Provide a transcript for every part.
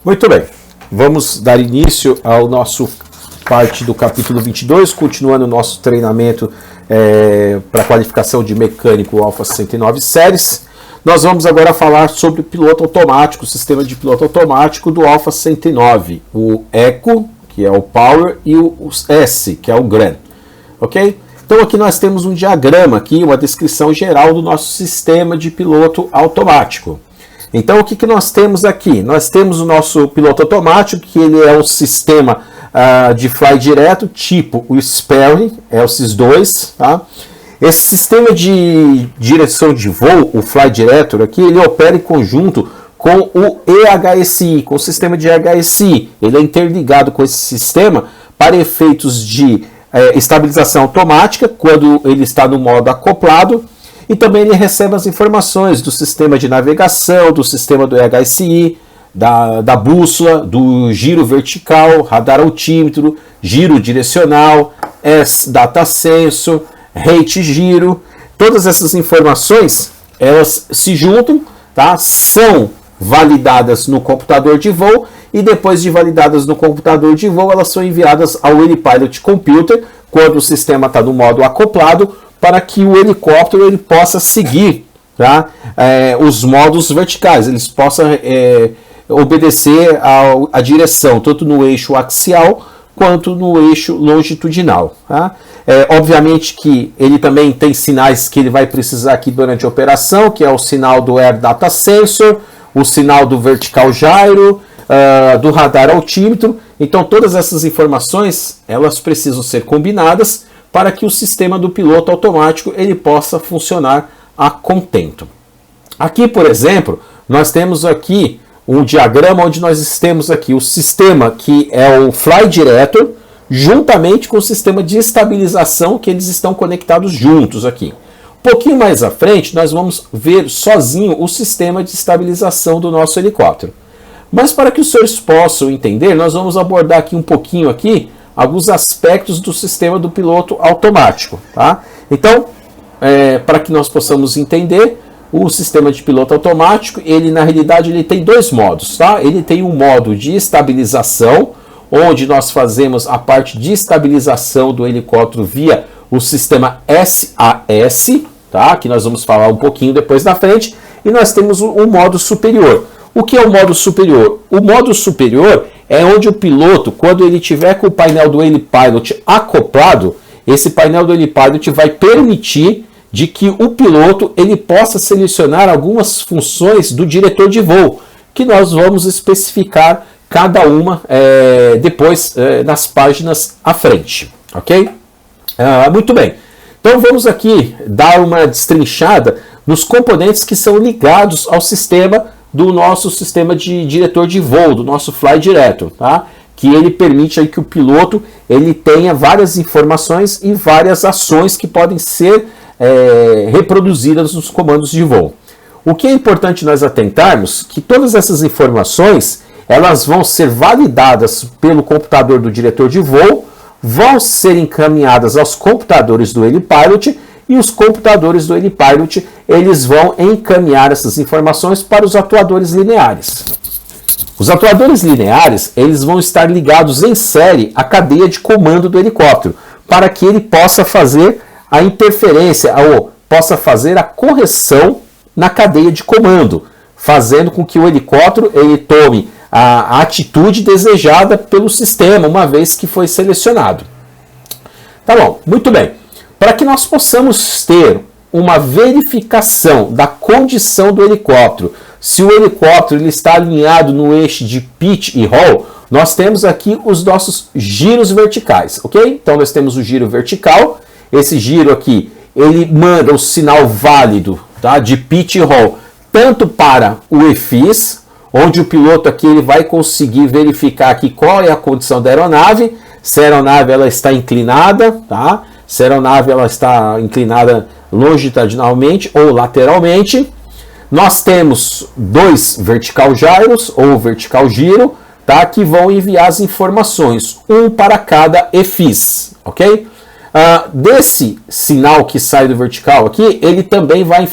Muito bem, vamos dar início ao nosso parte do capítulo 22, continuando o nosso treinamento para qualificação de mecânico Alfa 69 séries. Nós vamos agora falar sobre o piloto automático, o sistema de piloto automático do Alfa 109, o Eco, que é o Power, e o S, que é o Gran, ok? Então aqui nós temos um diagrama, aqui, uma descrição geral do nosso sistema de piloto automático. Então o que nós temos aqui? Nós temos o nosso piloto automático, que ele é um sistema de fly direto, tipo o Sperry, é o SIS-2, tá? Esse sistema de direção de voo, o fly direto aqui, ele opera em conjunto com o EHSI, com o sistema de EHSI. Ele é interligado com esse sistema para efeitos de estabilização automática, quando ele está no modo acoplado, e também ele recebe as informações do sistema de navegação, do sistema do EHSI, da bússola, do giro vertical, radar altímetro, giro direcional, S-Data Sensor, rate giro. Todas essas informações, elas se juntam, tá? São validadas no computador de voo e depois de validadas no computador de voo, elas são enviadas ao HeliPilot Computer quando o sistema está no modo acoplado, para que o helicóptero ele possa seguir, tá? Os modos verticais, eles possam obedecer a direção, tanto no eixo axial quanto no eixo longitudinal. Tá? Obviamente que ele também tem sinais que ele vai precisar aqui durante a operação, que é o sinal do Air Data Sensor, o sinal do Vertical Gyro, do radar altímetro. Então todas essas informações elas precisam ser combinadas para que o sistema do piloto automático ele possa funcionar a contento. Aqui, por exemplo, nós temos aqui um diagrama onde nós temos aqui o sistema que é o Fly Director, juntamente com o sistema de estabilização, que eles estão conectados juntos aqui. Um pouquinho mais à frente, nós vamos ver sozinho o sistema de estabilização do nosso helicóptero. Mas para que os senhores possam entender, nós vamos abordar aqui um pouquinho aqui alguns aspectos do sistema do piloto automático. Tá? Então, para que nós possamos entender, o sistema de piloto automático, ele na realidade ele tem dois modos. Tá? Ele tem um modo de estabilização, onde nós fazemos a parte de estabilização do helicóptero via o sistema SAS, tá? Que nós vamos falar um pouquinho depois na frente, e nós temos o modo superior. O que é o modo superior? O modo superior é onde o piloto, quando ele tiver com o painel do HeliPilot acoplado, esse painel do HeliPilot vai permitir de que o piloto ele possa selecionar algumas funções do diretor de voo, que nós vamos especificar cada uma depois nas páginas à frente, ok? Muito bem, então vamos aqui dar uma destrinchada nos componentes que são ligados ao sistema do nosso sistema de diretor de voo, do nosso Fly Director, tá? Que ele permite aí que o piloto ele tenha várias informações e várias ações que podem ser reproduzidas nos comandos de voo. O que é importante nós atentarmos que todas essas informações elas vão ser validadas pelo computador do diretor de voo, vão ser encaminhadas aos computadores do HeliPilot, e os computadores do HeliPilot eles vão encaminhar essas informações para os atuadores lineares. Os atuadores lineares eles vão estar ligados em série à cadeia de comando do helicóptero, para que ele possa fazer a interferência ou possa fazer a correção na cadeia de comando, fazendo com que o helicóptero ele tome a atitude desejada pelo sistema, uma vez que foi selecionado. Tá bom, muito bem. Para que nós possamos ter uma verificação da condição do helicóptero, se o helicóptero ele está alinhado no eixo de pitch e roll, nós temos aqui os nossos giros verticais, ok? Então nós temos o giro vertical, esse giro aqui, ele manda o sinal válido, tá, de pitch e roll, tanto para o EFIS, onde o piloto aqui ele vai conseguir verificar aqui qual é a condição da aeronave, se a aeronave ela está inclinada, tá? Se a aeronave ela está inclinada longitudinalmente ou lateralmente. Nós temos dois vertical gyros ou vertical giro, tá? Que vão enviar as informações, um para cada EFIS, ok? Desse sinal que sai do vertical aqui, ele também vai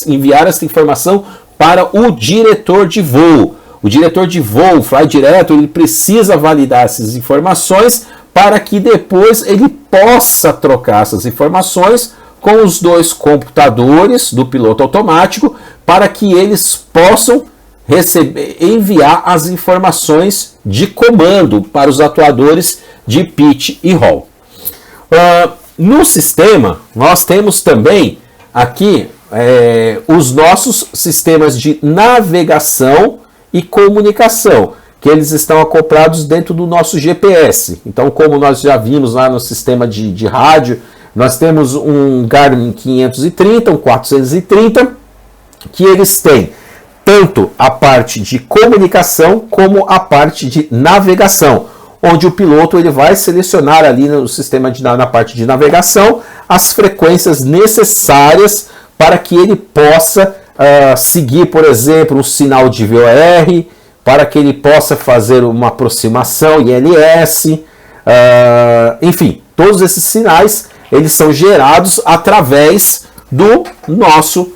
enviar essa informação para o diretor de voo, O diretor de voo, o flight director, ele precisa validar essas informações para que depois ele possa trocar essas informações com os dois computadores do piloto automático para que eles possam enviar as informações de comando para os atuadores de pitch e roll. No sistema, nós temos também aqui os nossos sistemas de navegação e comunicação, que eles estão acoplados dentro do nosso GPS. Então, como nós já vimos lá no sistema de rádio, nós temos um Garmin 530, um 430, que eles têm tanto a parte de comunicação como a parte de navegação, onde o piloto ele vai selecionar ali no sistema na parte de navegação as frequências necessárias para que ele possa seguir, por exemplo, um sinal de VOR, para que ele possa fazer uma aproximação ILS, enfim, todos esses sinais eles são gerados através do nosso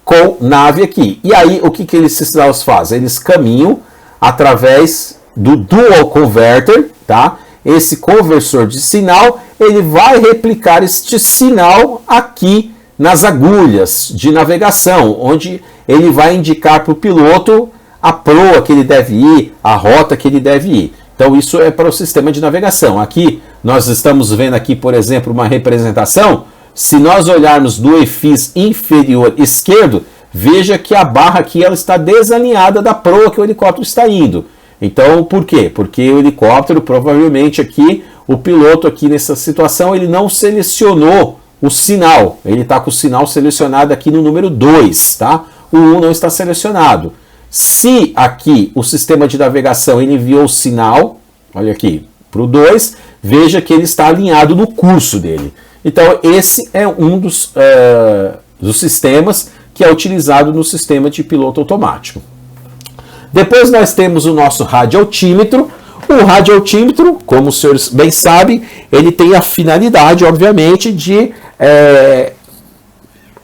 Conave aqui. E aí, o que esses sinais fazem? Eles caminham através do Dual Converter, tá? Esse conversor de sinal, ele vai replicar este sinal aqui nas agulhas de navegação, onde ele vai indicar para o piloto a proa que ele deve ir, a rota que ele deve ir. Então isso é para o sistema de navegação. Aqui nós estamos vendo aqui, por exemplo, uma representação. Se nós olharmos do EFIS inferior esquerdo, veja que a barra aqui ela está desalinhada da proa que o helicóptero está indo. Então, por quê? Porque o helicóptero, provavelmente aqui, o piloto aqui nessa situação, ele não selecionou o sinal. Ele está com o sinal selecionado aqui no número 2, tá? O 1 não está selecionado. Se aqui o sistema de navegação ele enviou o sinal, olha aqui, para o 2, veja que ele está alinhado no curso dele. Então, esse é um dos sistemas que é utilizado no sistema de piloto automático. Depois nós temos o nosso radioaltímetro. O radioaltímetro, como os senhores bem sabem, ele tem a finalidade, obviamente, de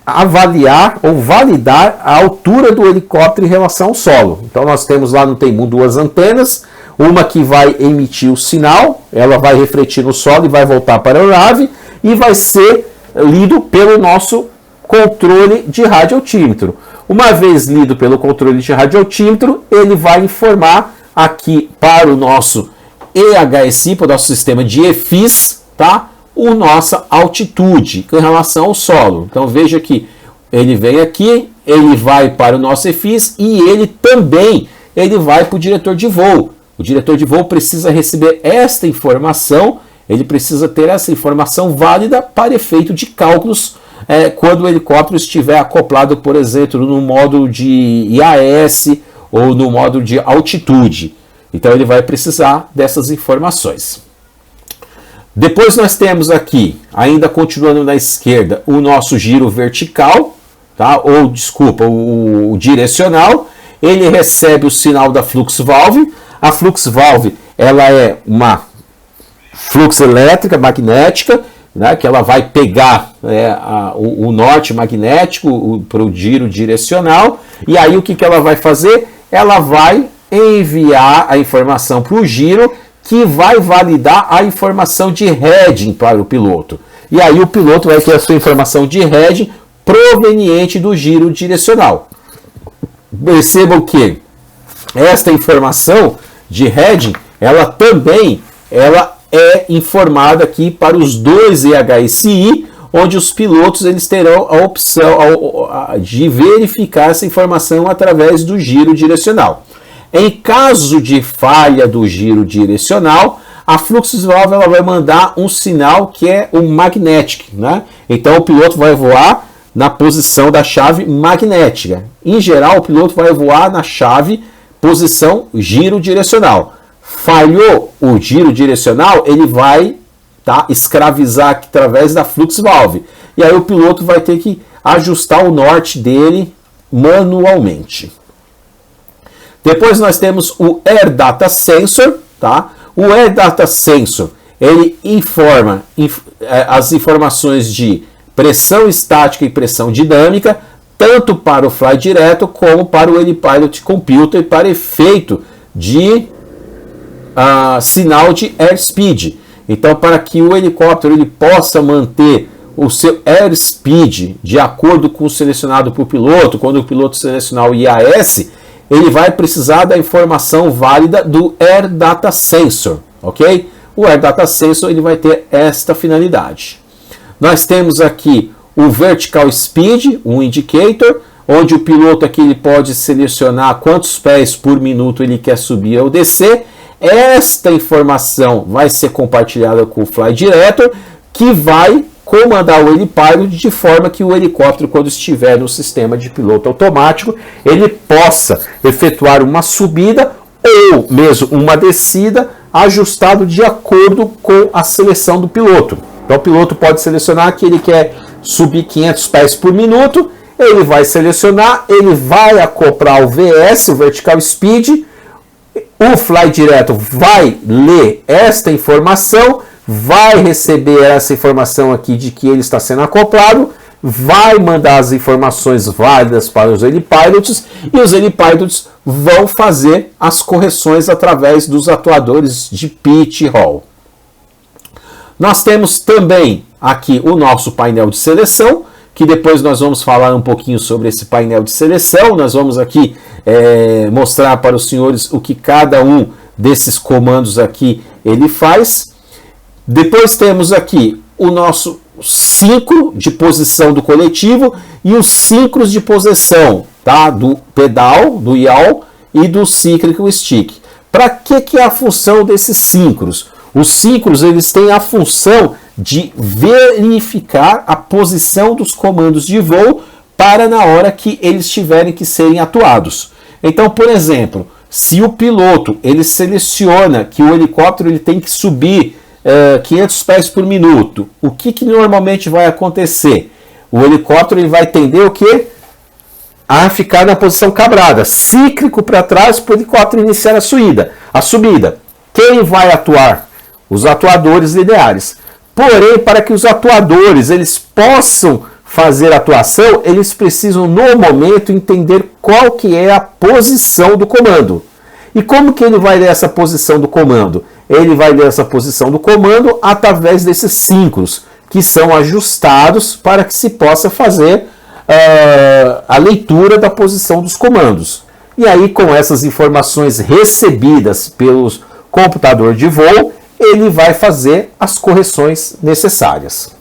avaliar ou validar a altura do helicóptero em relação ao solo. Então nós temos lá no Temu duas antenas, uma que vai emitir o sinal, ela vai refletir no solo e vai voltar para a aeronave e vai ser lido pelo nosso controle de radioaltímetro. Uma vez lido pelo controle de radioaltímetro, ele vai informar aqui para o nosso EHSI, para o nosso sistema de EFIS, tá? A nossa altitude em relação ao solo. Então veja que ele vem aqui, ele vai para o nosso EFIS e ele também vai para o diretor de voo. O diretor de voo precisa receber esta informação, ele precisa ter essa informação válida para efeito de cálculos quando o helicóptero estiver acoplado, por exemplo, no módulo de IAS ou no módulo de altitude. Então ele vai precisar dessas informações. Depois nós temos aqui, ainda continuando na esquerda, o nosso giro vertical, tá? Ou desculpa, o direcional. Ele recebe o sinal da flux valve. A flux valve ela é uma fluxo elétrica magnética, né, que ela vai pegar o norte magnético para o giro direcional. E aí o que ela vai fazer? Ela vai enviar a informação para o giro, que vai validar a informação de heading para o piloto. E aí o piloto vai ter a sua informação de heading proveniente do giro direcional. Percebam que esta informação de heading, ela também é informada aqui para os dois EHSI, onde os pilotos eles terão a opção de verificar essa informação através do giro direcional. Em caso de falha do giro direcional, a flux valve ela vai mandar um sinal que é o magnetic, né? Então o piloto vai voar na posição da chave magnética. Em geral, o piloto vai voar na chave posição giro direcional. Falhou o giro direcional, ele vai escravizar aqui através da flux valve. E aí o piloto vai ter que ajustar o norte dele manualmente. Depois nós temos o Air Data Sensor, tá? O Air Data Sensor, ele informa as informações de pressão estática e pressão dinâmica, tanto para o Fly direto como para o HeliPilot Computer para efeito de sinal de airspeed. Então, para que o helicóptero ele possa manter o seu airspeed de acordo com o selecionado por piloto, quando o piloto selecionar o IAS, ele vai precisar da informação válida do Air Data Sensor, ok? O Air Data Sensor ele vai ter esta finalidade. Nós temos aqui o Vertical Speed, um indicator, onde o piloto aqui ele pode selecionar quantos pés por minuto ele quer subir ou descer. Esta informação vai ser compartilhada com o Fly Director, que vai comandar o HeliPilot de forma que o helicóptero, quando estiver no sistema de piloto automático, ele possa efetuar uma subida ou mesmo uma descida ajustado de acordo com a seleção do piloto. Então o piloto pode selecionar que ele quer subir 500 pés por minuto, ele vai selecionar, ele vai acoplar o VS, o Vertical Speed, o Fly Director vai ler esta informação, vai receber essa informação aqui de que ele está sendo acoplado, vai mandar as informações válidas para os helipilots e os helipilots vão fazer as correções através dos atuadores de pitch e roll. Nós temos também aqui o nosso painel de seleção, que depois nós vamos falar um pouquinho sobre esse painel de seleção. Nós vamos aqui mostrar para os senhores o que cada um desses comandos aqui ele faz. Depois temos aqui o nosso síncro de posição do coletivo e os síncros de posição, tá? Do pedal, do yaw e do cyclical stick. Para que é a função desses síncros? Os síncros eles têm a função de verificar a posição dos comandos de voo para na hora que eles tiverem que serem atuados. Então, por exemplo, se o piloto ele seleciona que o helicóptero ele tem que subir 500 pés por minuto, o que normalmente vai acontecer? O helicóptero ele vai tender o quê? A ficar na posição cabrada, cíclico para trás para o helicóptero iniciar a subida. Quem vai atuar? Os atuadores lineares. Porém, para que os atuadores eles possam fazer a atuação, eles precisam no momento entender qual que é a posição do comando. E como que ele vai ler essa posição do comando? Ele vai ler essa posição do comando através desses síncros, que são ajustados para que se possa fazer a leitura da posição dos comandos. E aí, com essas informações recebidas pelo computador de voo, ele vai fazer as correções necessárias.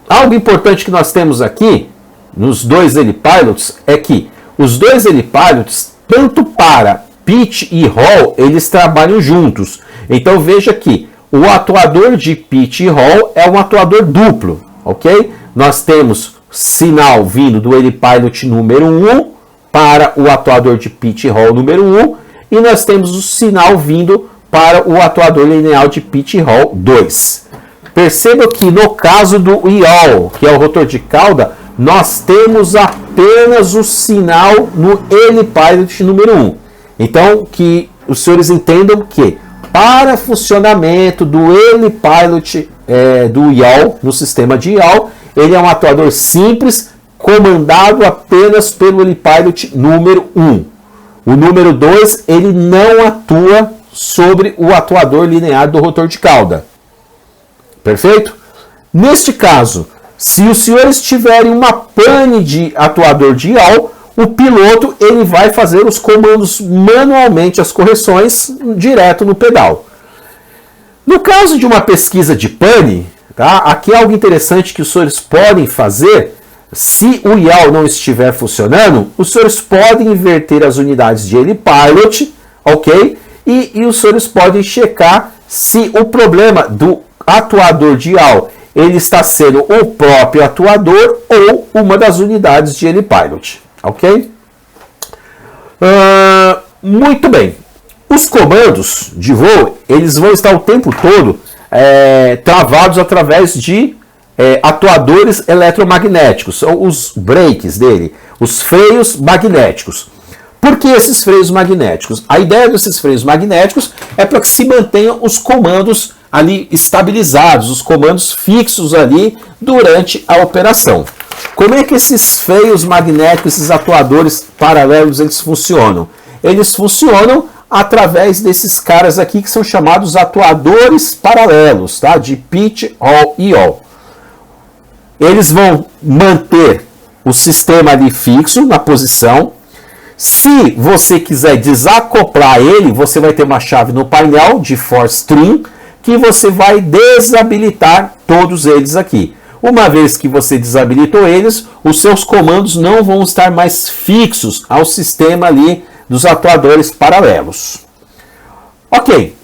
Algo importante que nós temos aqui, nos dois helipilots, é que os dois helipilots, tanto para pitch e roll, eles trabalham juntos. Então veja que o atuador de pitch e roll é um atuador duplo, ok? Nós temos sinal vindo do helipilot número 1 para o atuador de pitch e roll número 1 e nós temos o sinal vindo para o atuador linear de pitch e roll 2. Perceba que no caso do yaw, que é o rotor de cauda, nós temos apenas o sinal no helipilot número 1. Então, que os senhores entendam que para funcionamento do helipilot do yaw, no sistema de yaw, ele é um atuador simples, comandado apenas pelo helipilot número 1. O número 2, ele não atua sobre o atuador linear do rotor de cauda. Perfeito? Neste caso, se os senhores tiverem uma pane de atuador de yaw, o piloto ele vai fazer os comandos manualmente, as correções, direto no pedal. No caso de uma pesquisa de pane, tá? Aqui é algo interessante que os senhores podem fazer. Se o yaw não estiver funcionando, os senhores podem inverter as unidades de helipilot, ok? E os senhores podem checar se o problema do atuador de yaw ele está sendo o próprio atuador ou uma das unidades de helipilot, ok? Muito bem. Os comandos de voo eles vão estar o tempo todo travados através de atuadores eletromagnéticos, são os brakes dele, os freios magnéticos. Por que esses freios magnéticos? A ideia desses freios magnéticos é para que se mantenham os comandos ali estabilizados, os comandos fixos ali durante a operação. Como é que esses freios magnéticos, esses atuadores paralelos, eles funcionam? Eles funcionam através desses caras aqui que são chamados atuadores paralelos, tá? De pitch, Hall e yaw. Eles vão manter o sistema ali fixo na posição. Se você quiser desacoplar ele, você vai ter uma chave no painel de force string que você vai desabilitar todos eles aqui. Uma vez que você desabilitou eles, os seus comandos não vão estar mais fixos ao sistema ali dos atuadores paralelos. Ok.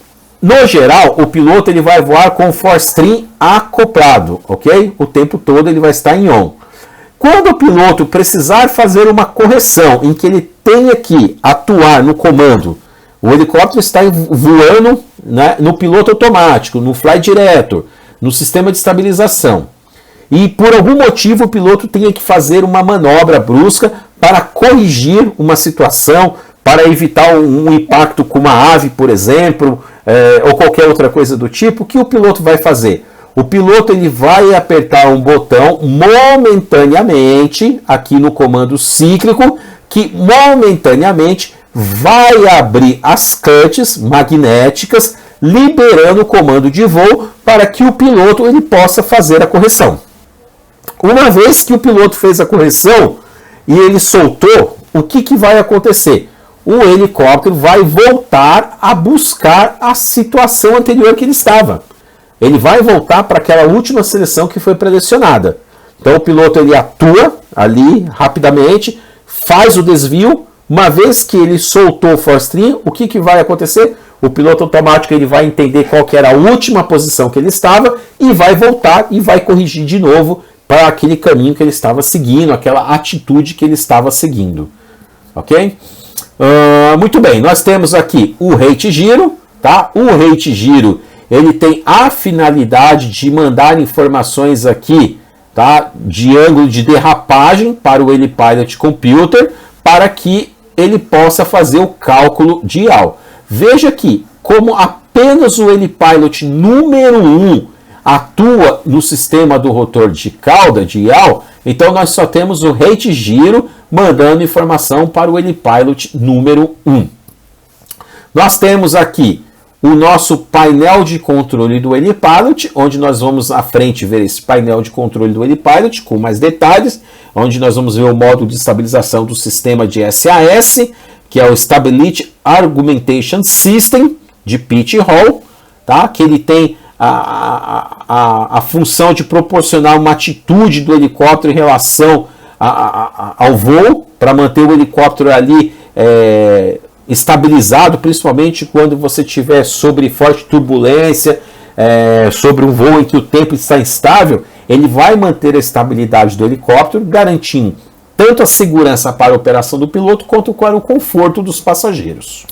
No geral, o piloto ele vai voar com o force string acoplado, ok? O tempo todo ele vai estar em on. Quando o piloto precisar fazer uma correção em que ele tenha que atuar no comando, o helicóptero está voando, né, no piloto automático, no fly director, no sistema de estabilização, e por algum motivo o piloto tenha que fazer uma manobra brusca para corrigir uma situação, para evitar um impacto com uma ave, por exemplo, ou qualquer outra coisa do tipo, o que o piloto vai fazer? O piloto ele vai apertar um botão momentaneamente, aqui no comando cíclico, que momentaneamente vai abrir as cuts magnéticas, liberando o comando de voo para que o piloto ele possa fazer a correção. Uma vez que o piloto fez a correção e ele soltou, o que vai acontecer? O helicóptero vai voltar a buscar a situação anterior que ele estava. Ele vai voltar para aquela última seleção que foi predilecionada. Então o piloto ele atua ali rapidamente, faz o desvio. Uma vez que ele soltou o force string, o que vai acontecer? O piloto automático ele vai entender qual que era a última posição que ele estava e vai voltar e vai corrigir de novo para aquele caminho que ele estava seguindo, aquela atitude que ele estava seguindo. Ok? Muito bem, nós temos aqui o rate giro, tá? O rate giro ele tem a finalidade de mandar informações aqui, tá? De ângulo de derrapagem para o HeliPilot Computer, para que ele possa fazer o cálculo de yaw. Veja aqui, como apenas o HeliPilot número 1 atua no sistema do rotor de cauda, de yaw, então nós só temos o rate giro mandando informação para o HeliPilot número 1. Nós temos aqui o nosso painel de controle do HeliPilot, onde nós vamos à frente ver esse painel de controle do HeliPilot com mais detalhes, onde nós vamos ver o módulo de estabilização do sistema de SAS, que é o Stability Augmentation System de Pitch Hall, tá? Que ele tem a função de proporcionar uma atitude do helicóptero em relação ao voo, para manter o helicóptero ali estabilizado, principalmente quando você estiver sobre forte turbulência, sobre um voo em que o tempo está instável, ele vai manter a estabilidade do helicóptero, garantindo tanto a segurança para a operação do piloto, quanto para o conforto dos passageiros.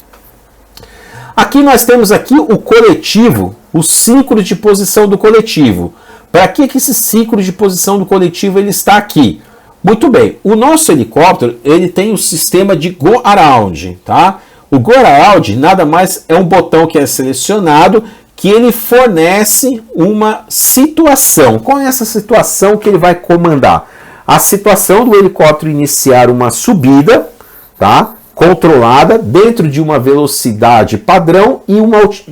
Aqui nós temos aqui o coletivo, o ciclo de posição do coletivo. Para que esse ciclo de posição do coletivo ele está aqui? Muito bem, o nosso helicóptero ele tem o sistema de Go Around, tá? O Go Around nada mais é um botão que é selecionado que ele fornece uma situação. Qual é essa situação que ele vai comandar? A situação do helicóptero iniciar uma subida, tá? Controlada dentro de uma velocidade padrão e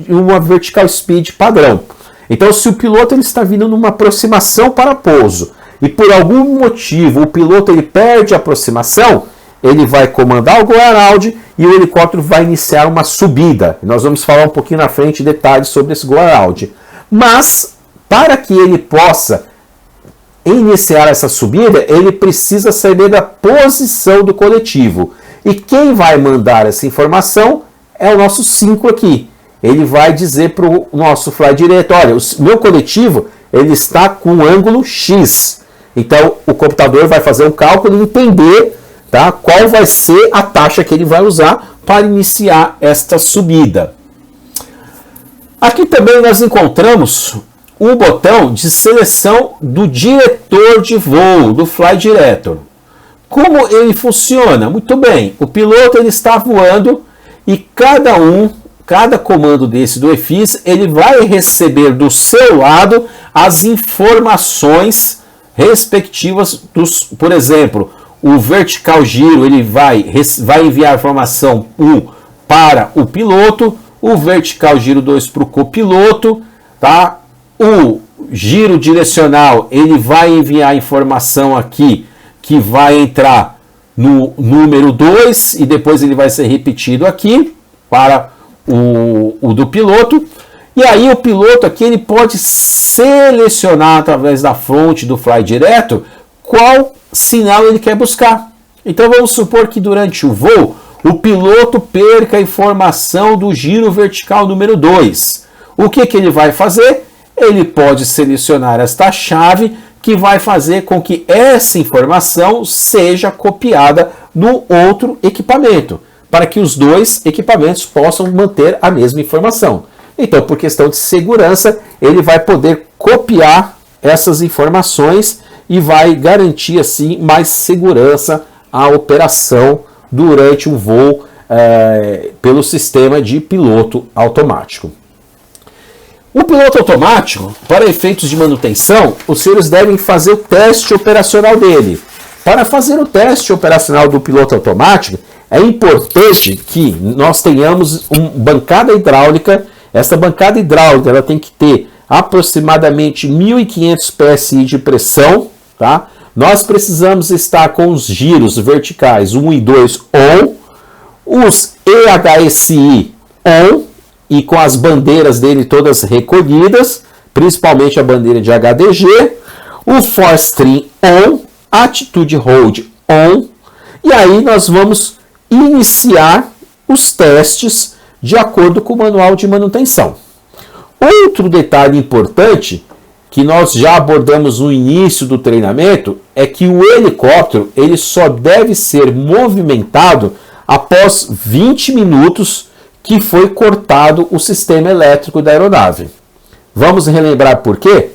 uma vertical speed padrão. Então, se o piloto ele está vindo numa aproximação para pouso e por algum motivo o piloto ele perde a aproximação, ele vai comandar o Go Around e o helicóptero vai iniciar uma subida. Nós vamos falar um pouquinho na frente detalhes sobre esse Go Around. Mas, para que ele possa iniciar essa subida, ele precisa saber da posição do coletivo. E quem vai mandar essa informação é o nosso 5 aqui. Ele vai dizer para o nosso fly direto, olha, o meu coletivo ele está com um ângulo X. Então o computador vai fazer um cálculo e entender, tá, qual vai ser a taxa que ele vai usar para iniciar esta subida. Aqui também nós encontramos o botão de seleção do diretor de voo, do fly director. Como ele funciona? Muito bem, o piloto ele está voando e cada comando desse do EFIS, ele vai receber do seu lado as informações, respectivas dos, por exemplo, o vertical giro ele vai enviar a informação 1 para o piloto, o vertical giro 2 para o copiloto, tá? O giro direcional ele vai enviar a informação aqui que vai entrar no número 2 e depois ele vai ser repetido aqui para o do piloto. E aí o piloto aqui ele pode selecionar através da fonte do Fly Direto qual sinal ele quer buscar. Então vamos supor que durante o voo o piloto perca a informação do giro vertical número 2. O que ele vai fazer? Ele pode selecionar esta chave que vai fazer com que essa informação seja copiada no outro equipamento, para que os dois equipamentos possam manter a mesma informação. Então, por questão de segurança, ele vai poder copiar essas informações e vai garantir, assim, mais segurança à operação durante o voo pelo sistema de piloto automático. O piloto automático, para efeitos de manutenção, os senhores devem fazer o teste operacional dele. Para fazer o teste operacional do piloto automático, é importante que nós tenhamos uma bancada hidráulica. Esta bancada hidráulica ela tem que ter aproximadamente 1.500 PSI de pressão. Tá? Nós precisamos estar com os giros verticais 1 e 2 on, os EHSI on, e com as bandeiras dele todas recolhidas, principalmente a bandeira de HDG, o Force Trim on, Attitude Hold on, e aí nós vamos iniciar os testes de acordo com o manual de manutenção. Outro detalhe importante que nós já abordamos no início do treinamento é que o helicóptero ele só deve ser movimentado após 20 minutos que foi cortado o sistema elétrico da aeronave. Vamos relembrar por quê?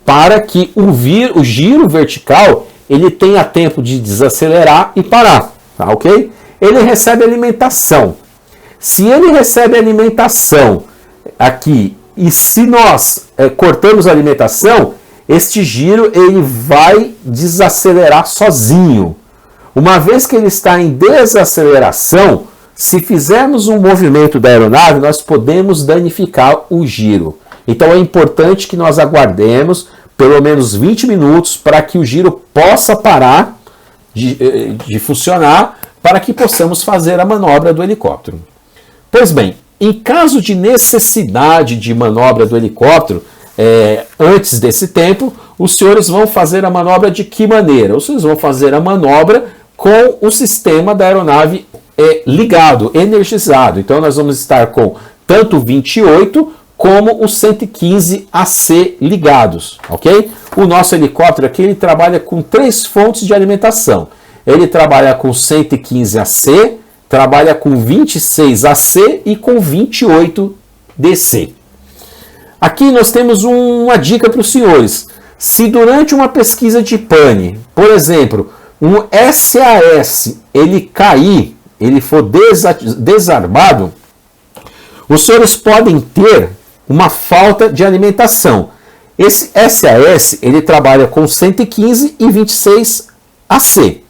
Para que o giro vertical ele tenha tempo de desacelerar e parar, tá, ok? Ele recebe alimentação. Se ele recebe alimentação aqui e se nós cortamos a alimentação, este giro ele vai desacelerar sozinho. Uma vez que ele está em desaceleração, se fizermos um movimento da aeronave, nós podemos danificar o giro. Então é importante que nós aguardemos pelo menos 20 minutos para que o giro possa parar de funcionar, para que possamos fazer a manobra do helicóptero. Pois bem, em caso de necessidade de manobra do helicóptero, antes desse tempo, os senhores vão fazer a manobra de que maneira? Os senhores vão fazer a manobra com o sistema da aeronave ligado, energizado. Então nós vamos estar com tanto o 28 como o 115 AC ligados, ok? O nosso helicóptero aqui ele trabalha com 3 fontes de alimentação. Ele trabalha com 115 AC, trabalha com 26 AC e com 28 DC. Aqui nós temos uma dica para os senhores. Se durante uma pesquisa de pane, por exemplo, um SAS ele cair, ele for desarmado, os senhores podem ter uma falta de alimentação. Esse SAS ele trabalha com 115 e 26 AC.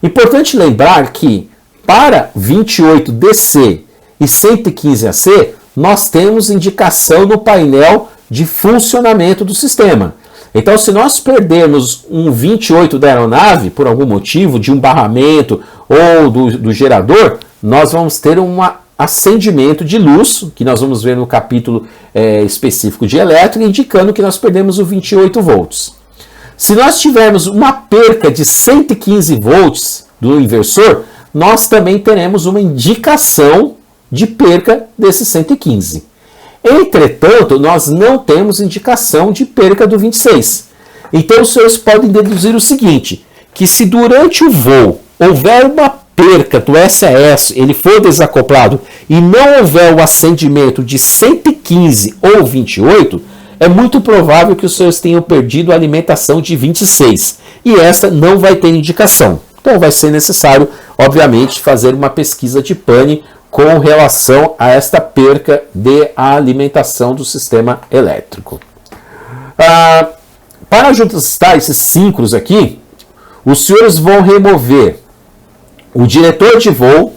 Importante lembrar que para 28 DC e 115 AC, nós temos indicação no painel de funcionamento do sistema. Então, se nós perdermos um 28 da aeronave, por algum motivo, de um barramento ou do gerador, nós vamos ter um acendimento de luz, que nós vamos ver no capítulo específico de elétrica, indicando que nós perdemos o 28 volts. Se nós tivermos uma perca de 115 volts do inversor, nós também teremos uma indicação de perca desses 115. Entretanto, nós não temos indicação de perca do 26. Então, os senhores podem deduzir o seguinte, que se durante o voo houver uma perca do SAS, ele for desacoplado e não houver o acendimento de 115 ou 28, é muito provável que os senhores tenham perdido a alimentação de 26. E essa não vai ter indicação. Então, vai ser necessário, obviamente, fazer uma pesquisa de pane com relação a esta perca de alimentação do sistema elétrico. Para ajustar esses síncros aqui, os senhores vão remover o diretor de voo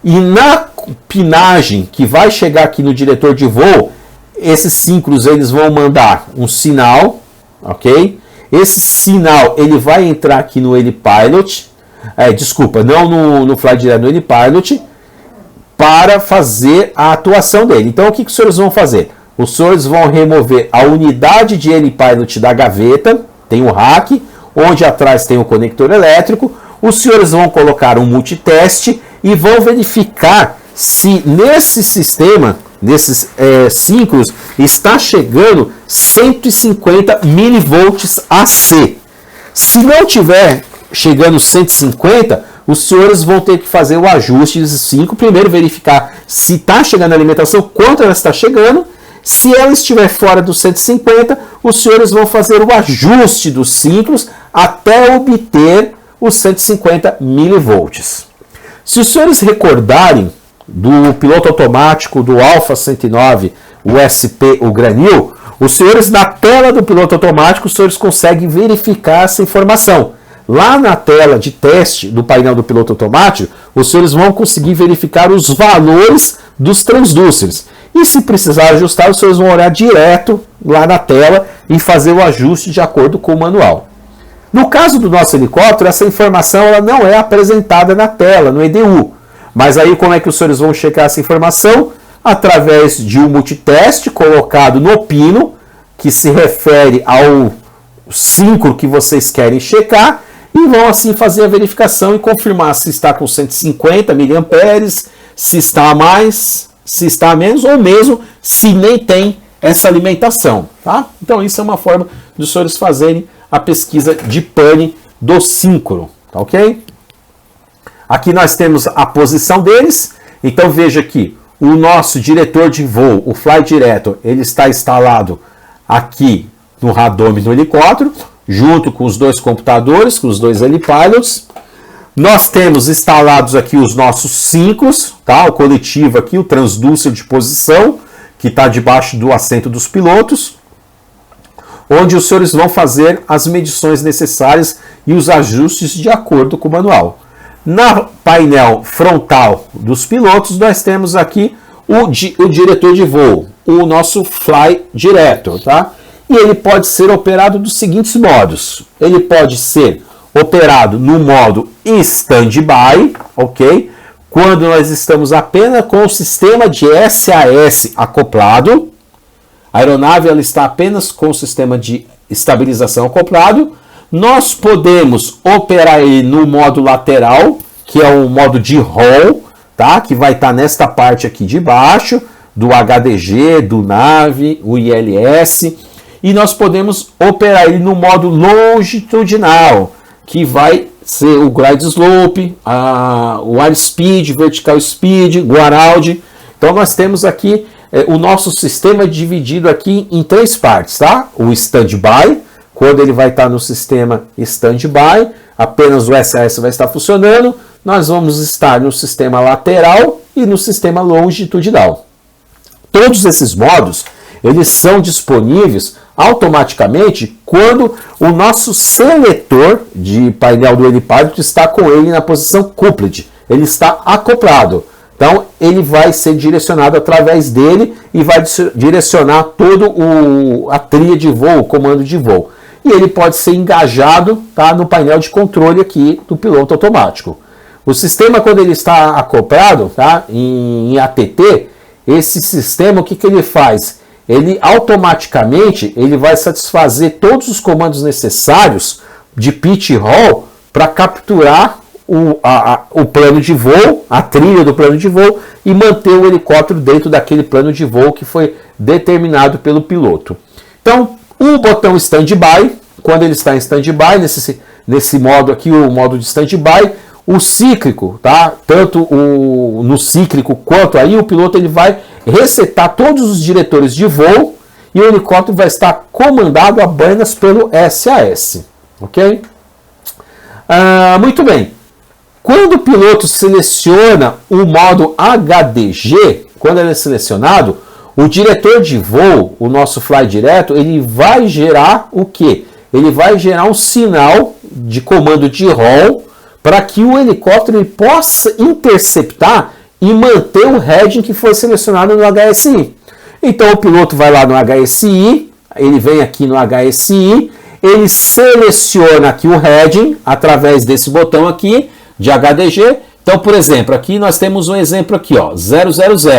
e na pinagem que vai chegar aqui no diretor de voo, esses síncros eles vão mandar um sinal, ok? Esse sinal ele vai entrar aqui no HeliPilot, não no Fly Direto, no HeliPilot, para fazer a atuação dele. Então o que os senhores vão fazer? Os senhores vão remover a unidade de HeliPilot da gaveta, tem o rack, onde atrás tem o conector elétrico. Os senhores vão colocar um multiteste e vão verificar se nesse sistema, nesses síncros, está chegando 150 milivolts AC. Se não tiver chegando 150, os senhores vão ter que fazer o ajuste desses 5. Primeiro verificar se está chegando a alimentação, quanto ela está chegando. Se ela estiver fora dos 150, os senhores vão fazer o ajuste dos síncros até obter os 150 milivolts. Se os senhores recordarem do piloto automático do Alpha 109, o SP, o Granil, os senhores na tela do piloto automático, os senhores conseguem verificar essa informação. Lá na tela de teste do painel do piloto automático, os senhores vão conseguir verificar os valores dos transducers. E se precisar ajustar, os senhores vão olhar direto lá na tela e fazer o ajuste de acordo com o manual. No caso do nosso helicóptero, essa informação ela não é apresentada na tela, no EDU. Mas aí como é que os senhores vão checar essa informação? Através de um multiteste colocado no pino, que se refere ao síncro que vocês querem checar, e vão assim fazer a verificação e confirmar se está com 150 mA, se está a mais, se está a menos, ou mesmo se nem tem essa alimentação. Tá? Então isso é uma forma dos senhores fazerem a pesquisa de pane do síncro. Tá ok? Aqui nós temos a posição deles. Então veja aqui, o nosso diretor de voo, o Fly Direto, ele está instalado aqui no radome do helicóptero, junto com os dois computadores, com os dois helipilots. Nós temos instalados aqui os nossos síncros, tá? O coletivo aqui, o transducer de posição, que está debaixo do assento dos pilotos, onde os senhores vão fazer as medições necessárias e os ajustes de acordo com o manual. No painel frontal dos pilotos, nós temos aqui o diretor de voo, o nosso Fly Direto, tá? E ele pode ser operado dos seguintes modos. Ele pode ser operado no modo Standby, ok? Quando nós estamos apenas com o sistema de SAS acoplado, a aeronave ela está apenas com o sistema de estabilização acoplado. Nós podemos operar ele no modo lateral, que é o modo de roll, tá? Que vai estar nesta parte aqui de baixo, do HDG, do NAV, o ILS. E nós podemos operar ele no modo longitudinal, que vai ser o glide slope, o airspeed, vertical speed, o ground. Então nós temos aqui o nosso sistema dividido aqui em três partes, tá? O standby, quando ele vai estar no sistema standby, apenas o SAS vai estar funcionando. Nós vamos estar no sistema lateral e no sistema longitudinal. Todos esses modos, eles são disponíveis automaticamente quando o nosso seletor de painel do HeliPilot está com ele na posição coupled. Ele está acoplado. Então, ele vai ser direcionado através dele e vai direcionar todo a trilha de voo, o comando de voo. E ele pode ser engajado, tá, no painel de controle aqui do piloto automático. O sistema, quando ele está acoplado, tá, em ATT, esse sistema, o que ele faz? Ele automaticamente ele vai satisfazer todos os comandos necessários de pitch e roll para capturar o plano de voo, a trilha do plano de voo e manter o helicóptero dentro daquele plano de voo que foi determinado pelo piloto. Então, o botão standby, quando ele está em standby, nesse modo aqui, o modo de standby, o cíclico, tá? Tanto no cíclico quanto aí, o piloto ele vai resetar todos os diretores de voo e o helicóptero vai estar comandado apenas pelo SAS, ok? Muito bem. Quando o piloto seleciona o modo HDG, quando ele é selecionado, O diretor de voo, o nosso Fly Direto, ele vai gerar o quê? Ele vai gerar um sinal de comando de roll para que o helicóptero ele possa interceptar e manter o heading que foi selecionado no HSI. Então o piloto vai lá no HSI, ele vem aqui no HSI, ele seleciona aqui o heading através desse botão aqui de HDG. Então, por exemplo, aqui nós temos um exemplo aqui, ó, 000.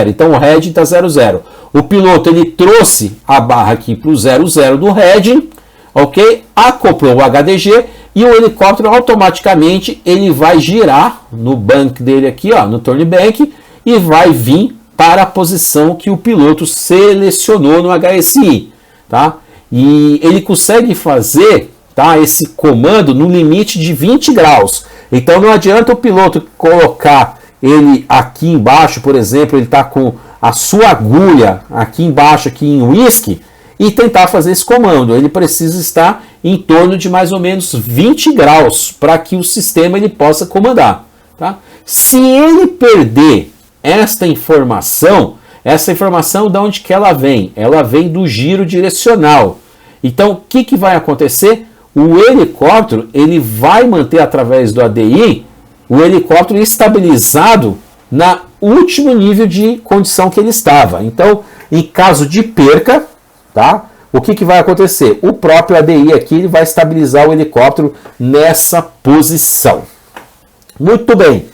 Então o heading está 00. O piloto ele trouxe a barra aqui para o 00 do heading, ok? Acoplou o HDG e o helicóptero automaticamente ele vai girar no bank dele aqui, ó, no turn bank, e vai vir para a posição que o piloto selecionou no HSI, tá? E ele consegue fazer, tá, esse comando no limite de 20 graus. Então não adianta o piloto colocar ele aqui embaixo, por exemplo, ele está com a sua agulha aqui embaixo, aqui em whisky, e tentar fazer esse comando. Ele precisa estar em torno de mais ou menos 20 graus para que o sistema ele possa comandar. Tá? Se ele perder essa informação de onde que ela vem? Ela vem do giro direcional. Então, o que vai acontecer? O helicóptero ele vai manter através do ADI o helicóptero estabilizado na último nível de condição que ele estava. Então, em caso de perca, tá? O que vai acontecer? O próprio ADI aqui ele vai estabilizar o helicóptero nessa posição. Muito bem.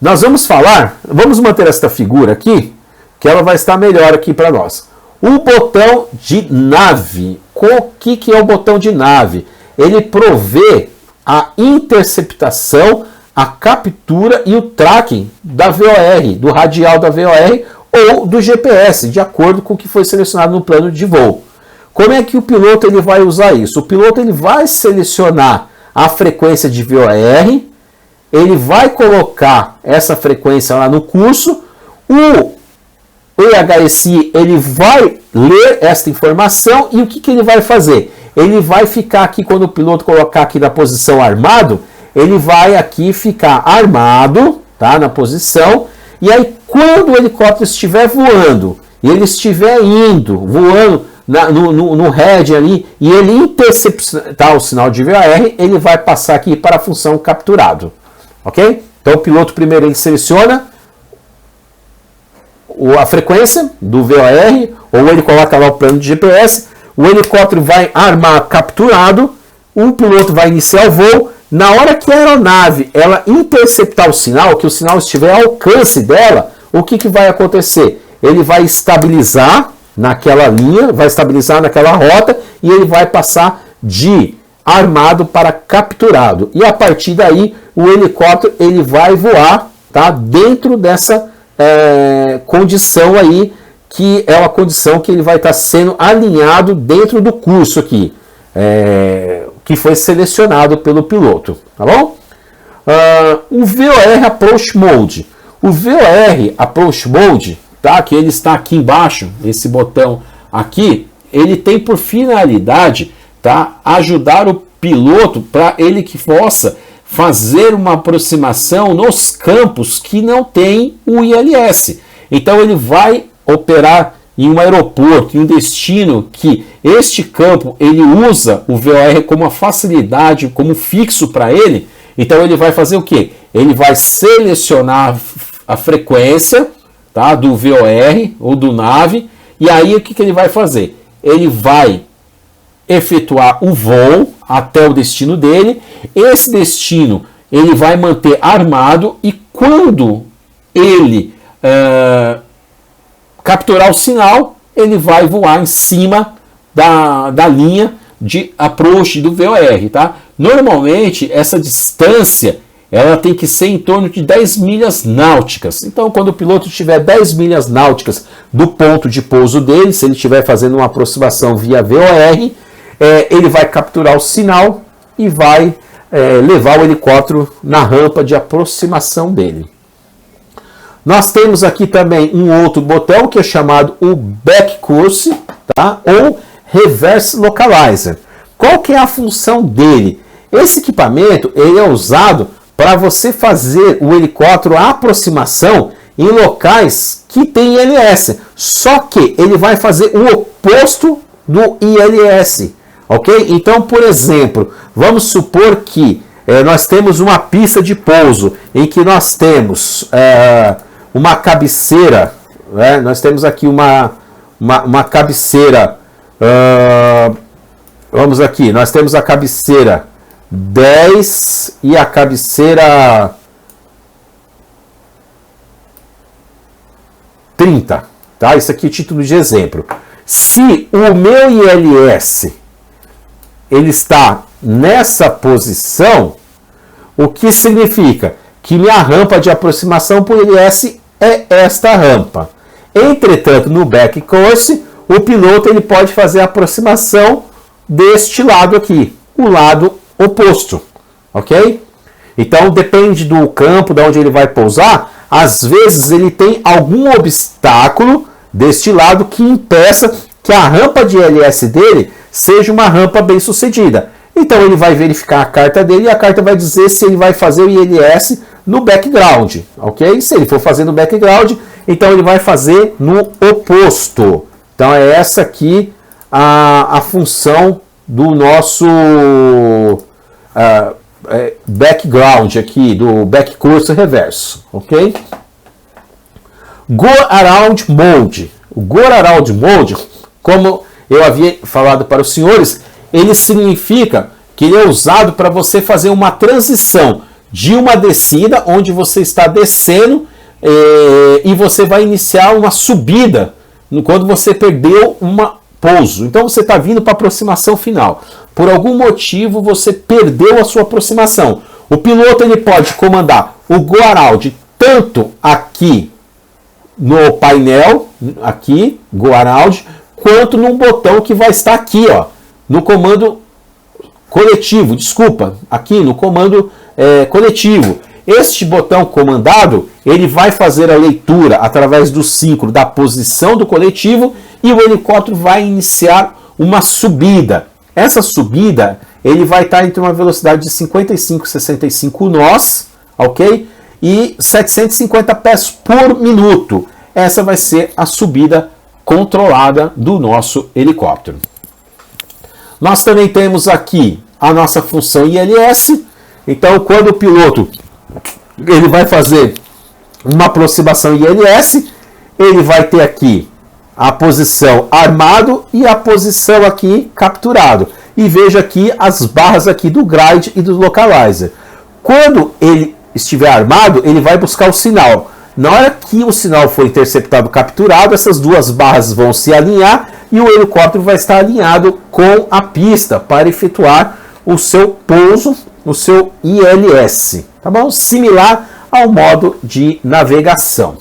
Nós vamos manter esta figura aqui, que ela vai estar melhor aqui para nós. O botão de nave. O que é o botão de nave? Ele provê a interceptação, a captura e o tracking da VOR, do radial da VOR ou do GPS, de acordo com o que foi selecionado no plano de voo. Como é que o piloto ele vai usar isso? O piloto ele vai selecionar a frequência de VOR, ele vai colocar essa frequência lá no curso, o EHSI ele vai ler essa informação e o que ele vai fazer? Ele vai ficar aqui, quando o piloto colocar aqui na posição armado, ele vai aqui ficar armado, tá, na posição, e aí quando o helicóptero estiver voando, e ele estiver voando no head ali, e ele interceptar o sinal de VOR, ele vai passar aqui para a função capturado, ok? Então o piloto primeiro ele seleciona a frequência do VOR, ou ele coloca lá o plano de GPS, o helicóptero vai armar capturado, o piloto vai iniciar o voo. Na hora que a aeronave ela interceptar o sinal, que o sinal estiver ao alcance dela, o que vai acontecer? Ele vai estabilizar naquela linha, vai estabilizar naquela rota e ele vai passar de armado para capturado. E a partir daí o helicóptero ele vai voar, tá, dentro dessa condição aí, que é uma condição que ele vai estar sendo alinhado dentro do curso aqui, que foi selecionado pelo piloto, tá bom? O VOR Approach Mode. O VOR Approach Mode, tá, que ele está aqui embaixo, esse botão aqui, ele tem por finalidade, tá, ajudar o piloto para ele que possa fazer uma aproximação nos campos que não tem o ILS. Então ele vai operar em um aeroporto, em um destino que este campo ele usa o VOR como uma facilidade, como fixo para ele. Então ele vai fazer o quê? Ele vai selecionar a frequência, tá, do VOR ou do NAV, e aí o que ele vai fazer? Ele vai efetuar o voo até o destino dele. Esse destino ele vai manter armado e quando ele capturar o sinal, ele vai voar em cima da linha de approach do VOR, tá? Normalmente essa distância ela tem que ser em torno de 10 milhas náuticas. Então, quando o piloto tiver 10 milhas náuticas do ponto de pouso dele, se ele estiver fazendo uma aproximação via VOR, ele vai capturar o sinal e vai levar o helicóptero na rampa de aproximação dele. Nós temos aqui também um outro botão que é chamado o Back Course, tá? Ou Reverse Localizer. Qual que é a função dele? Esse equipamento ele é usado para você fazer o helicóptero a aproximação em locais que tem ILS, só que ele vai fazer o oposto do ILS, ok? Então, por exemplo, vamos supor que nós temos uma pista de pouso em que nós temos uma cabeceira, né? Nós temos aqui uma cabeceira, vamos aqui, nós temos a cabeceira 10 e a cabeceira 30, tá? Isso aqui é título de exemplo. Se o meu ILS ele está nessa posição, o que significa? Que minha rampa de aproximação por ILS é esta rampa. Entretanto, no back course, o piloto ele pode fazer a aproximação deste lado aqui, o lado oposto, ok? Então, depende do campo, de onde ele vai pousar, às vezes ele tem algum obstáculo deste lado que impeça que a rampa de ILS dele seja uma rampa bem sucedida. Então ele vai verificar a carta dele e a carta vai dizer se ele vai fazer o ILS no background, ok? Se ele for fazer no background, então ele vai fazer no oposto. Então é essa aqui a função do nosso background aqui, do back course reverso, ok? Go Around Mode. O Go Around Mode, como eu havia falado para os senhores, ele significa que ele é usado para você fazer uma transição de uma descida, onde você está descendo e você vai iniciar uma subida quando você perdeu uma pouso. Então você está vindo para a aproximação final. Por algum motivo você perdeu a sua aproximação. O piloto ele pode comandar o Go Around tanto aqui no painel, aqui, Go Around, quanto num botão que vai estar aqui, ó, no comando coletivo, desculpa, aqui no comando coletivo. Este botão comandado, ele vai fazer a leitura através do síncrono da posição do coletivo e o helicóptero vai iniciar uma subida. Essa subida, ele vai estar entre uma velocidade de 55 e 65 nós, ok? E 750 pés por minuto. Essa vai ser a subida controlada do nosso helicóptero. Nós também temos aqui a nossa função ILS. Então, quando o piloto ele vai fazer uma aproximação ILS, ele vai ter aqui a posição armado e a posição aqui capturado. E veja aqui as barras aqui do glide e do localizer. Quando ele estiver armado, ele vai buscar o sinal. Na hora que o sinal for interceptado, capturado, essas duas barras vão se alinhar e o helicóptero vai estar alinhado com a pista para efetuar o seu pouso, o seu ILS, tá bom? Similar ao modo de navegação.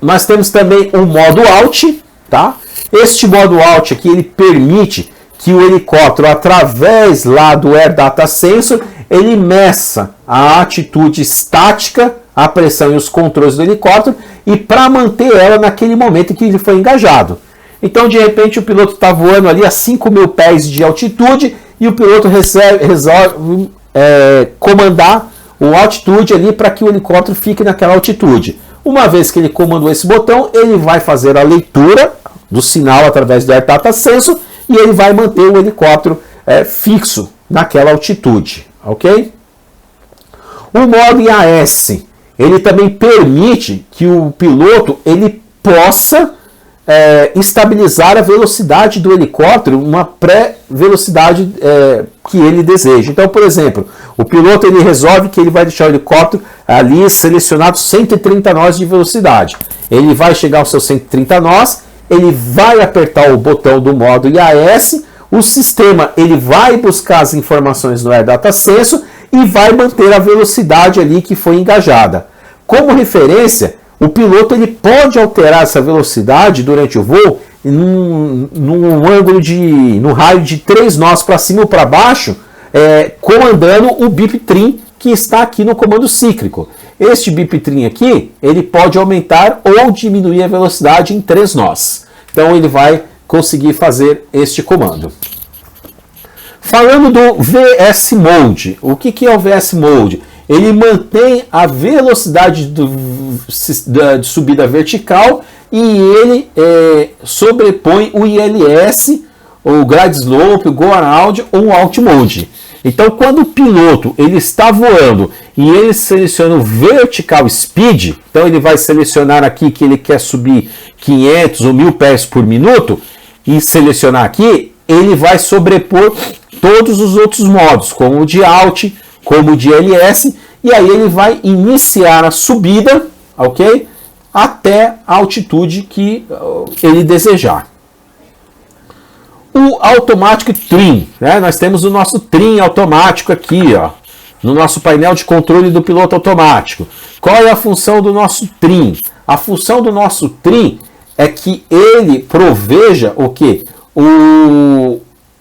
Nós temos também o modo Alt, tá? Este modo Alt aqui, ele permite que o helicóptero, através lá do Air Data Sensor, ele meça a atitude estática, a pressão e os controles do helicóptero, e para manter ela naquele momento em que ele foi engajado. Então, de repente, o piloto está voando ali a 5.000 pés de altitude e o piloto resolve comandar o altitude ali para que o helicóptero fique naquela altitude. Uma vez que ele comandou esse botão, ele vai fazer a leitura do sinal através do Air Data Sensor e ele vai manter o helicóptero fixo naquela altitude, ok? O modo IAS, ele também permite que o piloto ele possa estabilizar a velocidade do helicóptero, uma pré-velocidade que ele deseja. Então, por exemplo, o piloto ele resolve que ele vai deixar o helicóptero ali selecionado 130 nós de velocidade. Ele vai chegar aos seus 130 nós, ele vai apertar o botão do modo IAS, o sistema ele vai buscar as informações no Air Data Sensor e vai manter a velocidade ali que foi engajada. Como referência, o piloto ele pode alterar essa velocidade durante o voo num ângulo no raio de 3 nós para cima ou para baixo, comandando o bip trim que está aqui no comando cíclico. Este bip trim aqui, ele pode aumentar ou diminuir a velocidade em 3 nós. Então ele vai conseguir fazer este comando. Falando do VS Mode, o que é o VS Mode? ele mantém a velocidade de subida vertical e ele sobrepõe o ILS, o Glide Slope, o Go Around ou o Alt Mode. Então, quando o piloto ele está voando e ele seleciona o Vertical Speed, então ele vai selecionar aqui que ele quer subir 500 ou 1000 pés por minuto e selecionar aqui, ele vai sobrepor todos os outros modos, como o de Alt, como o de ILS, e aí ele vai iniciar a subida, ok? Até a altitude que ele desejar. O Automatic Trim, né? Nós temos o nosso trim automático aqui, ó, no nosso painel de controle do piloto automático. Qual é a função do nosso trim? A função do nosso trim é que ele proveja o quê?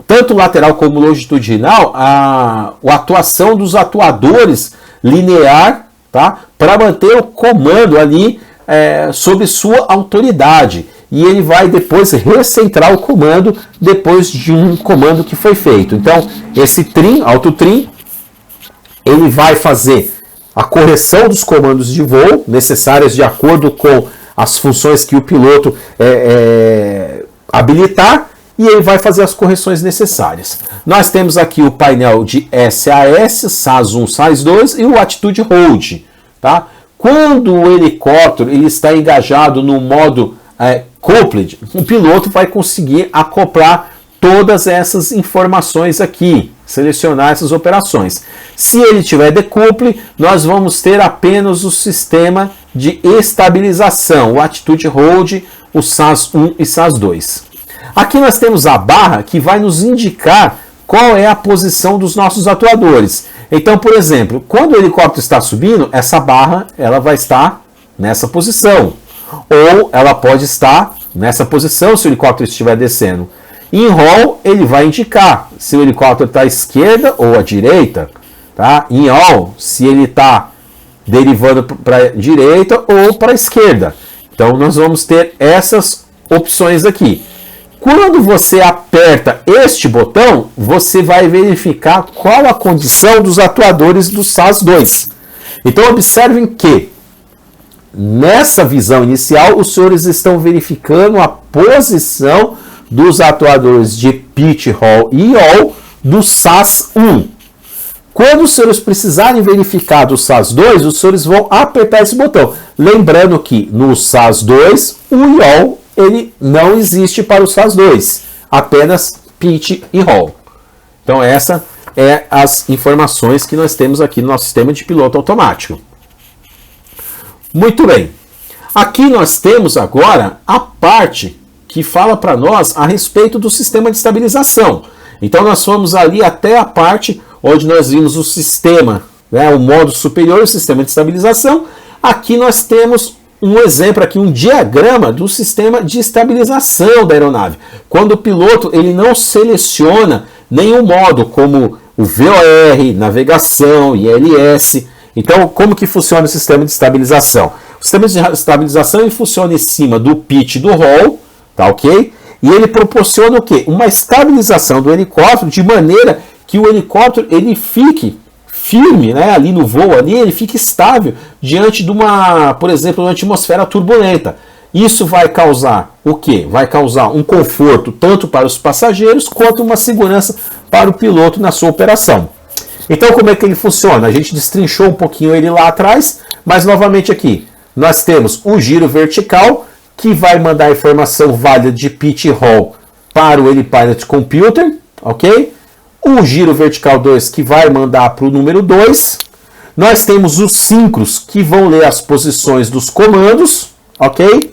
Tanto lateral como longitudinal, a atuação dos atuadores linear, tá? Para manter o comando ali sob sua autoridade. E ele vai depois recentrar o comando depois de um comando que foi feito. Então, esse trim, autotrim, ele vai fazer a correção dos comandos de voo necessárias de acordo com as funções que o piloto habilitar, e ele vai fazer as correções necessárias. Nós temos aqui o painel de SAS, SAS1, SAS2 e o Attitude Hold. Tá? Quando o helicóptero ele está engajado no modo coupled, o piloto vai conseguir acoplar todas essas informações aqui, selecionar essas operações. Se ele tiver decouple, nós vamos ter apenas o sistema de estabilização, o Attitude Hold, o SAS1 e SAS2. Aqui nós temos a barra que vai nos indicar qual é a posição dos nossos atuadores. Então, por exemplo, quando o helicóptero está subindo, essa barra ela vai estar nessa posição. Ou ela pode estar nessa posição se o helicóptero estiver descendo. Em roll, ele vai indicar se o helicóptero está à esquerda ou à direita. Tá? Em all, se ele está derivando para a direita ou para a esquerda. Então, nós vamos ter essas opções aqui. Quando você aperta este botão, você vai verificar qual a condição dos atuadores do SAS2. Então, observem que nessa visão inicial, os senhores estão verificando a posição dos atuadores de pitch, roll e yaw do SAS1. Quando os senhores precisarem verificar do SAS2, os senhores vão apertar esse botão. Lembrando que no SAS2, o yaw ele não existe para o SAS2, apenas pitch e roll. Então essa é as informações que nós temos aqui no nosso sistema de piloto automático. Muito bem. Aqui nós temos agora a parte que fala para nós a respeito do sistema de estabilização. Então nós fomos ali até a parte onde nós vimos o sistema, né, o modo superior, o sistema de estabilização. Aqui nós temos um exemplo aqui, um diagrama do sistema de estabilização da aeronave. Quando o piloto ele não seleciona nenhum modo, como o VOR, navegação, ILS. Então, como que funciona o sistema de estabilização? O sistema de estabilização ele funciona em cima do pitch do roll, tá ok? E ele proporciona o quê? Uma estabilização do helicóptero de maneira que o helicóptero ele fique firme, né, ali no voo, ali, ele fica estável diante de uma, por exemplo, uma atmosfera turbulenta. Isso vai causar o quê? Vai causar um conforto tanto para os passageiros quanto uma segurança para o piloto na sua operação. Então, como é que ele funciona? A gente destrinchou um pouquinho ele lá atrás, mas novamente aqui, nós temos o giro vertical, que vai mandar a informação válida de pitch e roll para o Helipilot Computer, ok? O giro vertical 2 que vai mandar para o número 2. Nós temos os síncros que vão ler as posições dos comandos, ok?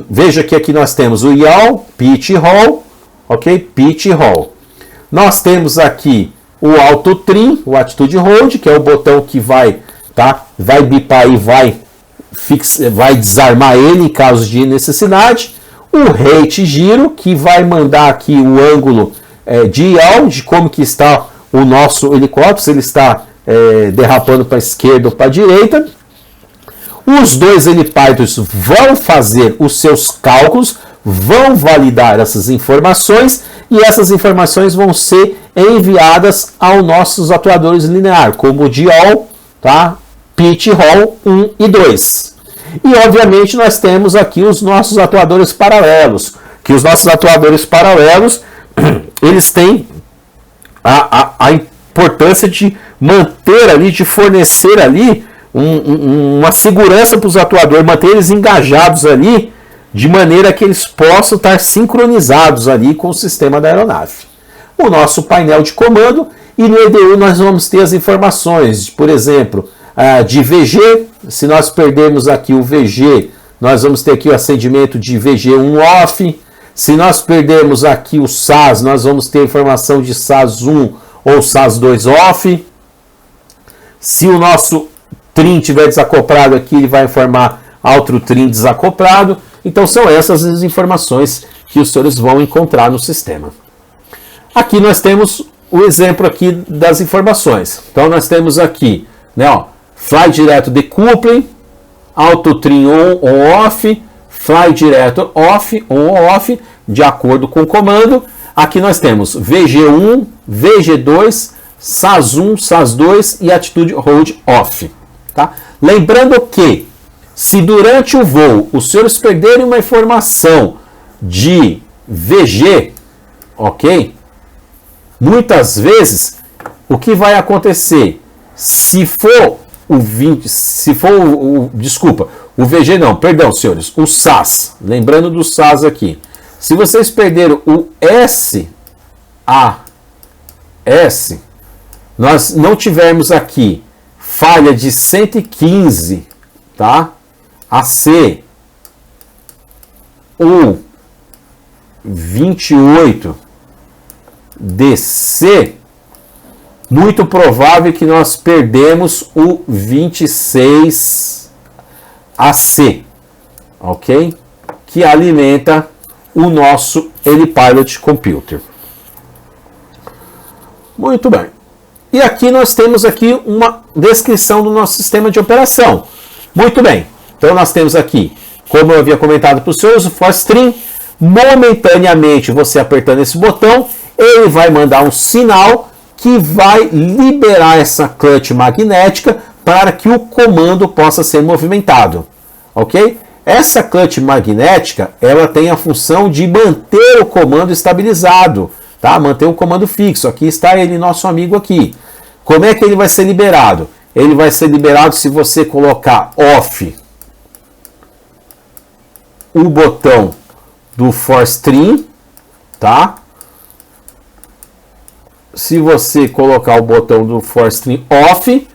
Veja que aqui nós temos o yaw, pitch e roll, ok? Pitch e roll. Nós temos aqui o auto trim, o attitude hold, que é o botão que vai bipar e vai desarmar ele em caso de necessidade. O rate giro, que vai mandar aqui o ângulo de yaw, de como que está o nosso helicóptero, se ele está derrapando para a esquerda ou para a direita. Os dois helipilots vão fazer os seus cálculos, vão validar essas informações e essas informações vão ser enviadas aos nossos atuadores lineares, como o diol, tá? Pitch, roll 1 e 2. E obviamente nós temos aqui os nossos atuadores paralelos, que os nossos atuadores paralelos, eles têm a importância de manter ali, de fornecer ali uma segurança para os atuadores, manter eles engajados ali, de maneira que eles possam estar sincronizados ali com o sistema da aeronave. O nosso painel de comando, e no EDU nós vamos ter as informações, por exemplo, de VG. Se nós perdermos aqui o VG, nós vamos ter aqui o acendimento de VG1 off. Se nós perdermos aqui o SAS, nós vamos ter informação de SAS1 ou SAS2 off. Se o nosso trim estiver desacoplado aqui, ele vai informar outro trim desacoplado. Então são essas as informações que os senhores vão encontrar no sistema. Aqui nós temos o exemplo aqui das informações. Então nós temos aqui, né, ó, fly direto decoupling, auto trim on ou off, fly direto off, on ou off, de acordo com o comando. Aqui nós temos VG1, VG2, SAS1, SAS2 e atitude hold off. Tá? Lembrando que, se durante o voo os senhores perderem uma informação de VG, ok? Muitas vezes, o que vai acontecer? Se for o 20, se for o VG não, perdão, senhores, o SAS, lembrando do SAS aqui. Se vocês perderam o SAS, nós não tivermos aqui falha de 115, tá? AC ou 28 DC, muito provável que nós perdemos o 26 AC, ok? Que alimenta o nosso HeliPilot Computer. Muito bem. E aqui nós temos aqui uma descrição do nosso sistema de operação. Muito bem. Então nós temos aqui, como eu havia comentado para os senhores, o Force Trim. Momentaneamente, você apertando esse botão, ele vai mandar um sinal que vai liberar essa clutch magnética para que o comando possa ser movimentado. Ok? Essa clutch magnética, ela tem a função de manter o comando estabilizado, tá? Manter o comando fixo. Aqui está ele, nosso amigo aqui. Como é que ele vai ser liberado? Ele vai ser liberado se você colocar off o botão do Force Trim, tá? Se você colocar o botão do Force Trim off,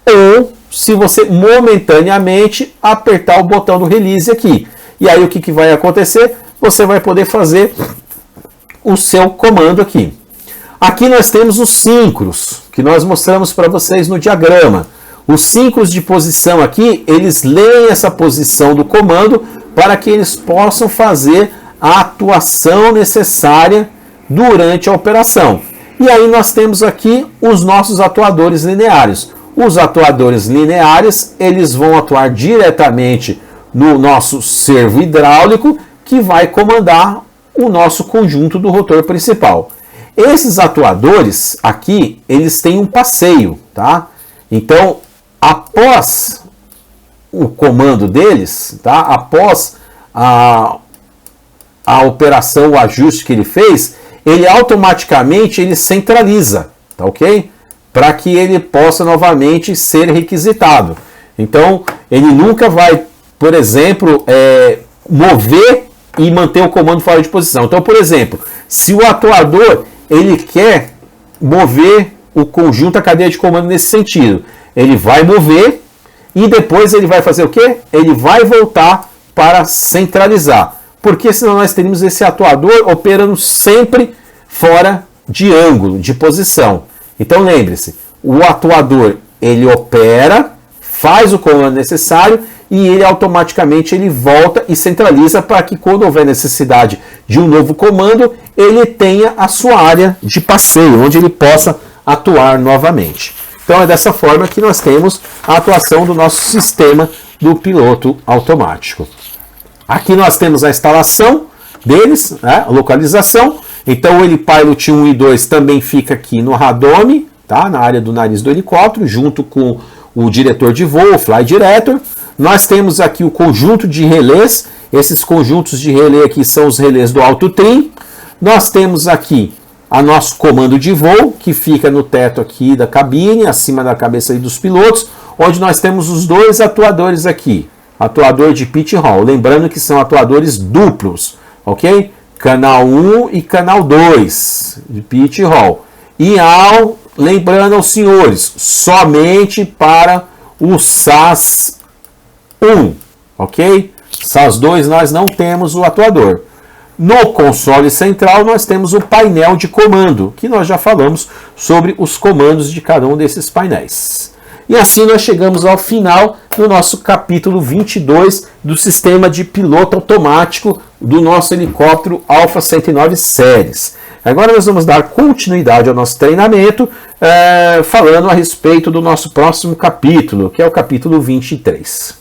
ou se você momentaneamente apertar o botão do release aqui. E aí o que vai acontecer? Você vai poder fazer o seu comando aqui. Aqui nós temos os síncros, que nós mostramos para vocês no diagrama. Os síncros de posição aqui, eles leem essa posição do comando para que eles possam fazer a atuação necessária durante a operação. E aí nós temos aqui os nossos atuadores lineares. Os atuadores lineares, eles vão atuar diretamente no nosso servo hidráulico, que vai comandar o nosso conjunto do rotor principal. Esses atuadores aqui, eles têm um passeio, tá? Então, após o comando deles, tá? Após a operação, o ajuste que ele fez, ele automaticamente ele centraliza, tá ok? Para que ele possa novamente ser requisitado. Então, ele nunca vai, por exemplo, mover e manter o comando fora de posição. Então, por exemplo, se o atuador ele quer mover o conjunto, a cadeia de comando nesse sentido, ele vai mover e depois ele vai fazer o quê? Ele vai voltar para centralizar. Porque senão nós teríamos esse atuador operando sempre fora de ângulo, de posição. Então lembre-se, o atuador ele opera, faz o comando necessário e ele automaticamente ele volta e centraliza para que quando houver necessidade de um novo comando, ele tenha a sua área de passeio, onde ele possa atuar novamente. Então é dessa forma que nós temos a atuação do nosso sistema do piloto automático. Aqui nós temos a instalação deles, né, a localização. Então o Helipilot 1 e 2 também fica aqui no radome, tá? Na área do nariz do helicóptero, junto com o diretor de voo, o Flight Director. Nós temos aqui o conjunto de relés. Esses conjuntos de relé aqui são os relés do alto trim. Nós temos aqui a nosso comando de voo, que fica no teto aqui da cabine, acima da cabeça aí dos pilotos, onde nós temos os dois atuadores aqui. Atuador de pitch hall. Lembrando que são atuadores duplos, ok? Canal 1 e canal 2 de pitch hall. E lembrando aos senhores, somente para o SAS 1, ok? SAS 2 nós não temos o atuador. No console central nós temos o painel de comando, que nós já falamos sobre os comandos de cada um desses painéis. E assim nós chegamos ao final do nosso capítulo 22 do sistema de piloto automático do nosso helicóptero Alpha 109 Series. Agora nós vamos dar continuidade ao nosso treinamento, falando a respeito do nosso próximo capítulo, que é o capítulo 23.